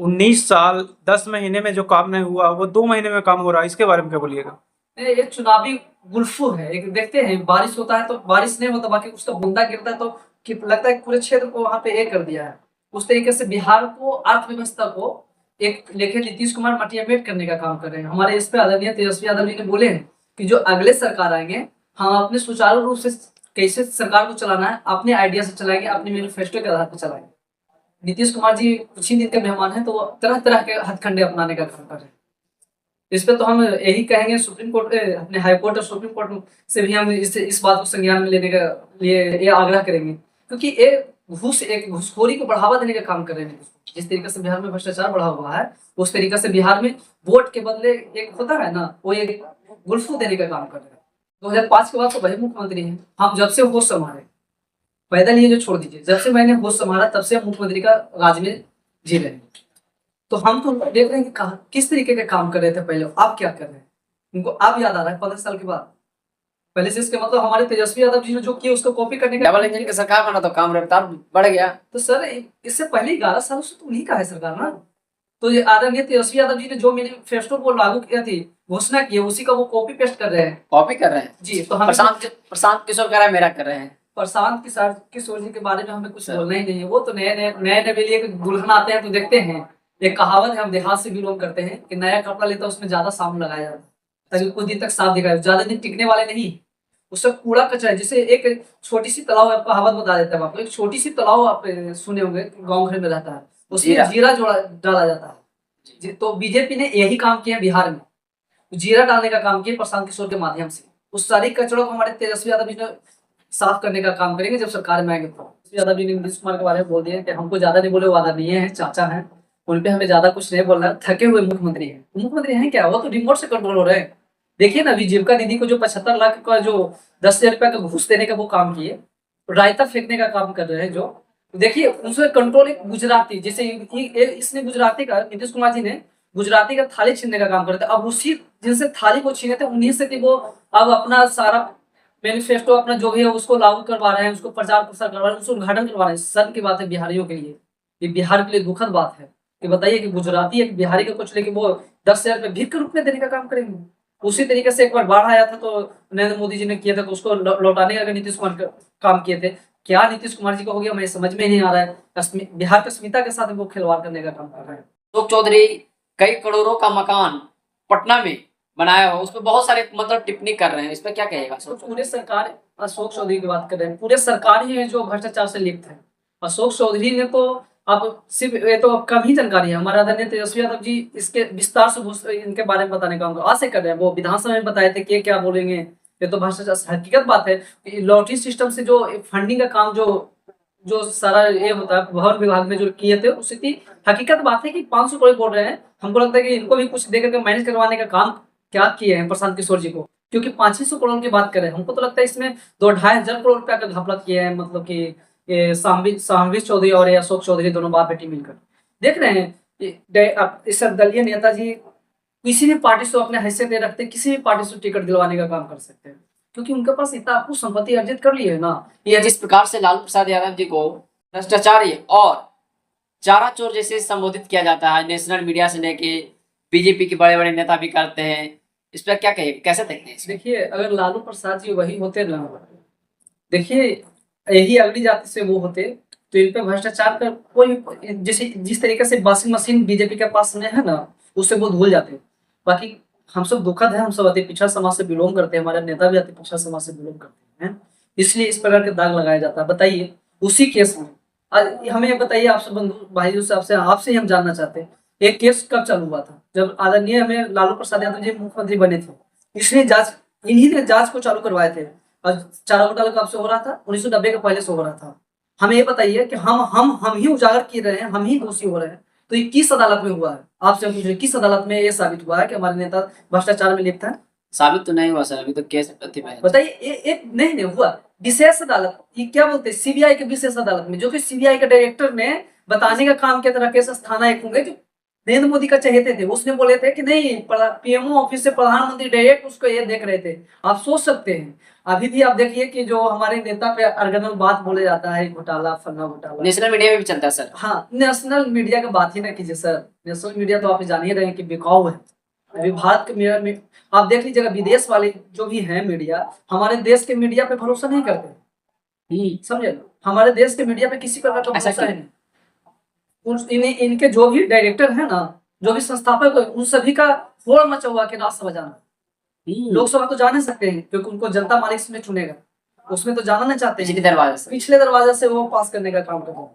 19 साल 10 महीने में जो काम नहीं हुआ वो 2 महीने में काम हो रहा है, इसके बारे में क्या बोलिएगा? ये चुनावी गुल्फू है। एक देखते हैं, बारिश होता है तो बारिश नहीं होता, बाकी उसका बूंदा गिरता है तो लगता है कि पूरे क्षेत्र को वहां पे कर दिया है। उस तरीके से बिहार को, अर्थव्यवस्था को एक लेखे नीतीश कुमार मोटिवेट करने का काम कर रहे हैं। हमारे इस पे आदरणीय तेजस्वी यादव जी ने बोले हैं कि जो अगले सरकार आएंगे, हम अपने सुचारू रूप से कैसे सरकार को चलाना है अपने आइडिया से चलाएंगे, अपने मैनिफेस्टो के आधार पर चलाएंगे। नीतीश कुमार जी कुछ ही दिन के मेहमान हैं, तो वो तरह तरह के हथकंडे अपनाने का काम कर रहे हैं। इस पे तो हम यही कहेंगे, सुप्रीम कोर्ट, अपने हाई कोर्ट और सुप्रीम कोर्ट से भी हम इस बात को संज्ञान में लेने का लिए ये आग्रह करेंगे, क्योंकि एक घूसखोरी को बढ़ावा देने का काम कर रहे हैं। जिस तरीके से बिहार में भ्रष्टाचार बढ़ा हुआ है, उस तरीके से बिहार में वोट के बदले एक होता है ना, वो एक गुल्फू देने का काम कर रहे हैं। 2005 के बाद तो वही मुख्यमंत्री हैं। हम जब से होश संभाले, पैदल ये जो छोड़ दीजिए, जब से मैंने होश संभाला तब से हम मुख्यमंत्री का राज में जी रहे हैं। तो हम तो देख रहे हैं कि किस तरीके के काम कर रहे थे पहले, आप क्या कर रहे हैं, उनको अब याद आ रहा है 15 साल के बाद। पहले से इसके मतलब हमारे तेजस्वी यादव जी ने जो किया उसको कॉपी करने का डबल इंजन की सरकार बना तो काम रफ्तार बढ़ गया। तो सर इससे पहले 11 सालों से तो उन्हीं का है सरकार ना। तो ये आदरणीय तेजस्वी यादव जी ने जो मैनिफेस्टो को लागू किया थी, घोषणा की, उसी का वो कॉपी पेस्ट कर रहे हैं। कॉपी कर रहे हैं जी। तो हम प्रशांत किशोर कह रहा है, मेरा कर रहे हैं। प्रशांत किशोर जी के बारे में हमें कुछ बोलना ही नहीं है। वो तो नए नवेलिए दुल्हन आते हैं तो देखते हैं, एक कहावत है, हम देहात से बिलोंग करते हैं कि नया कपड़ा लेता है उसमें ज्यादा साबुन लगाया जाता है ताकि कुछ दिन तक साफ दिखाए, ज्यादा दिन टिकने वाले नहीं। उससे कूड़ा कचरा, जैसे एक छोटी सी तालाब, आपको कहावत बता देता है, आपको एक छोटी सी तालाब आप सुने होंगे गाँव घर में रहता है, उसमें जीरा डाला जाता है। तो बीजेपी ने यही काम किया बिहार में, जीरा डालने का काम किया प्रशांत किशोर के माध्यम से। उस सारी कचड़ों को हमारे तेजस्वी यादव जी ने साफ करने का काम करेंगे जब सरकार में आएंगे। तो यादव जी ने नीतीश कुमार के बारे में बोल दिया कि हमको ज्यादा नहीं बोले, वो आदरणीय है, चाचा है, उन पे हमें ज्यादा कुछ नहीं बोलना। थके हुए मुख्यमंत्री हैं। मुख्यमंत्री हैं क्या, वो तो रिमोट से कंट्रोल हो रहे हैं। देखिए ना, अभी जीविका दीदी को जो 75 लाख का, जो 10,000 रुपया का घूस देने का वो काम किए, रायता फेंकने का काम कर रहे हैं। जो देखिए उनसे कंट्रोल, एक गुजराती, जैसे इसने गुजराती का, नीतीश कुमार जी ने गुजराती का थाली छीनने का काम करते, अब उसी जिनसे थाली को छीने थे उन्हीं से वो अब अपना सारा मैनिफेस्टो, अपना जो भी है उसको लागू करवा रहे हैं, उसको प्रचार प्रसार करवा रहे हैं, उसको उद्घाटन करवा रहे हैं। सर की बात है बिहारियों के लिए, ये बिहार के लिए दुखद बात है कि बताइए कि गुजराती एक बिहारी को कुछ लेके वो 10,000 रुपये भीख के रूप में देने का काम करेंगे। उसी तरीके से एक बार बाढ़ आया था तो नरेंद्र मोदी जी ने किया था, तो उसको लौटाने का नीतीश कुमार काम किए थे। क्या नीतीश कुमार जी को हो गया, हमें समझ में नहीं आ रहा है। बिहार की अस्मिता के साथ वो खिलवाड़ करने का काम कर रहे हैं। अशोक चौधरी कई करोड़ों का मकान पटना में बनाया हुआ, उस पर बहुत सारे मतलब टिप्पणी कर रहे हैं, इस पर क्या कहेगा? तो पूरे सरकार, अशोक चौधरी की बात कर रहे हैं, पूरे सरकार ही है जो भ्रष्टाचार से लिप्त है। अशोक चौधरी ने तो अब सिर्फ ये तो कम ही जानकारी है। हमारा आदरणीय तेजस्वी यादव जी इसके विस्तार से इनके बारे में बताने का आज से कर रहे हैं। वो विधानसभा में बताए थे कि क्या बोलेंगे, ये तो भ्रष्टाचार हकीकत बात है। लॉटरी सिस्टम से जो फंडिंग का काम जो जो सारा ये होता है भवन विभाग में जो किए थे, उसकी हकीकत बात है कि 500 करोड़ बोल रहे हैं। हमको लगता है कि इनको भी कुछ देकर के मैनेज करवाने का काम क्या किए हैं प्रशांत किशोर जी को, क्योंकि 500 करोड़ की बात करें, हमको तो लगता है इसमें 2-2.5 करोड़ रुपया का घपला किए हैं। मतलब कि ये सामवेश चौधरी और अशोक चौधरी दोनों बाप बेटी मिलकर देख रहे हैं। इस दलीय नेता जी किसी भी पार्टी से अपने हैसियत नहीं रखते, किसी भी पार्टी से टिकट दिलवाने का काम कर सकते हैं, क्योंकि उनके पास इतना आपको संपत्ति अर्जित कर ली है ना। ये जिस प्रकार से लालू प्रसाद यादव जी को भ्रष्टाचारी और चारा चोर जैसे संबोधित किया जाता है, नेशनल मीडिया से लेके बीजेपी के बड़े बड़े नेता भी करते हैं, इस पर क्या कहिए, कैसे देखते हैं? देखिए, अगर लालू प्रसाद जी वही होते ना, देखिए यही अगली जाति से वो होते, तो इन पे भ्रष्टाचार का कोई, जैसे जिस तरीके से वॉशिंग मशीन बीजेपी के पास में है ना, उससे वो धुल जाते। बाकी हम सब दुखद है, हम सब अति पिछड़ा समाज से बिलोंग करते हैं, हमारे नेता भी अति पिछड़ा समाज से बिलोंग करते हैं, इसलिए इस प्रकार के दाग लगाया जाता है। बताइए उसी केस में हमें बताइए, आपसे बंधु भाइयों से, आपसे ही हम जानना चाहते हैं, एक केस कब चालू हुआ था? जब आदरणीय हमें लालू प्रसाद यादव जी मुख्यमंत्री बने थे, इन्हीं ने जांच को चालू करवाए थे। और चारा घोटाला कब से हो रहा था? 1990 के पहले से हो रहा था। हमें ये बताइए कि हम ही उजागर कर रहे हैं, हम ही दोषी हो रहे हैं, तो ये किस अदालत में हुआ है? आपसे हम पूछ रहे, किस अदालत में ये साबित हुआ है कि हमारे नेता भ्रष्टाचार में लिप्त है? साबित तो नहीं हुआ सर, अभी तो केस प्रतिभा है। बताइए, एक नहीं हुआ। विशेष अदालत, ये क्या बोलते हैं, सीबीआई के विशेष अदालत में, जो कि सीबीआई के डायरेक्टर ने बताने का काम किया था, राकेश अस्थाना एक होंगे जो नरेंद्र मोदी का चहेते थे, उसने बोले थे कि नहीं, पीएमओ ऑफिस से प्रधानमंत्री डायरेक्ट उसको ये देख रहे थे। आप सोच सकते हैं, अभी भी आप देखिए कि जो हमारे नेता पे अरगनल बात बोले जाता है, घोटाला फलना घोटाला, नेशनल मीडिया में भी चलता है सर। हाँ, नेशनल मीडिया की बात ही ना कीजिए सर। नेशनल मीडिया तो आप जान ही रहे हैं कि बिकाऊ है। अभी भारत के मीडिया में आप देख लीजिएगा, विदेश वाले जो भी हैं मीडिया, हमारे देश के मीडिया पे भरोसा नहीं करते, समझे ना? हमारे देश के मीडिया पे किसी प्रकार का ऐसा भरोसा है नहीं। इनके जो भी डायरेक्टर है ना, जो भी संस्थापक है, उन सभी का फोड़ मचा हुआ कि राज्यसभा जाना। लोकसभा तो जा नहीं सकते हैं क्योंकि उनको जनता मालिक में चुनेगा, उसमें तो जाना नहीं चाहते पिछले हैं, दरवाजे से। पिछले दरवाजा से वो पास करने का काम कर रहे हैं।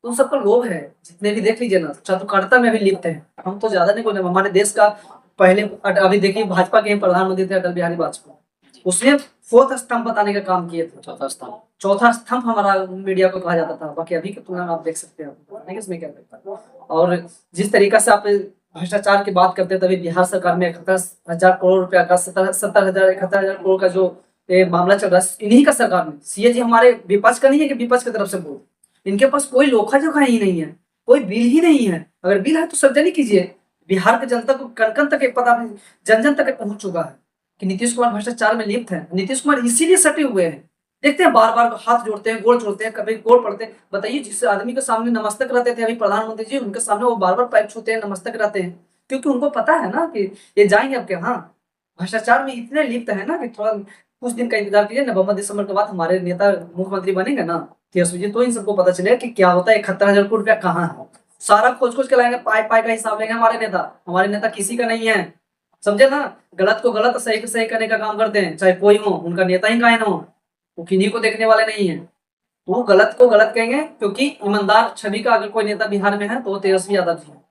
तो उन सबका लोभ है, जितने भी देख लीजिए ना, चाटुकारिता में भी लिप्त है। हम तो ज्यादा नहीं बोले, हमारे देश का पहले अभी देखिए भाजपा के प्रधानमंत्री थे अटल बिहारी वाजपेयी, उसने फोर्थ स्तंभ बताने का काम किए थे। चौथा स्तंभ हमारा मीडिया को कहा जाता था। बाकी अभी की तुलना में आप देख सकते हैं इसमें क्या करता है। और जिस तरीका से आप भ्रष्टाचार की बात करते हैं, तभी बिहार सरकार में 71,000 करोड़ रुपया का 71,000 करोड़ का जो मामला चल रहा है, इन्हीं का सरकार में। सीए जी हमारे विपक्ष का नहीं है कि विपक्ष की तरफ से बोल, इनके पास कोई लोखा जोखा ही नहीं है, कोई बिल ही नहीं है। अगर बिल है तो सर्जरी कीजिए। बिहार की जनता को कण कण तक पता, जन जन तक पहुंच चुका है कि नीतीश कुमार भ्रष्टाचार में लिप्त है। नीतीश कुमार इसीलिए सटे हुए हैं। देखते हैं बार बार हाथ जोड़ते हैं, गोड़ जोड़ते हैं, कभी गोड़ पड़ते हैं। बताइए, जिस आदमी के सामने नमस्तक रहते थे अभी प्रधानमंत्री जी, उनके सामने वो बार बार पैर छूते हैं, नमस्तक रहते हैं, क्योंकि उनको पता है ना कि ये जाएंगे अब क्या। हाँ, भ्रष्टाचार में इतने लिप्त है ना कि थोड़ा कुछ दिन का इंतजार कीजिए, नवंबर दिसंबर के बाद हमारे नेता मुख्यमंत्री बनेंगे ना तेजस्वी जी, तो इन सबको पता चलेगा कि क्या होता है 71,000 करोड़ रुपया कहाँ है। सारा खोज खोज के लाएंगे, पाई पाई का हिसाब लेंगे हमारे नेता। हमारे नेता किसी का नहीं है, समझे ना? गलत को गलत, सही को सही करने का काम करते हैं, चाहे कोई हो, उनका नेता ही काहे ना हो, वो किन्हीं को देखने वाले नहीं है। वो गलत को गलत कहेंगे, क्योंकि ईमानदार छवि का अगर कोई नेता बिहार में है तो वो तेजस्वी यादव जी है।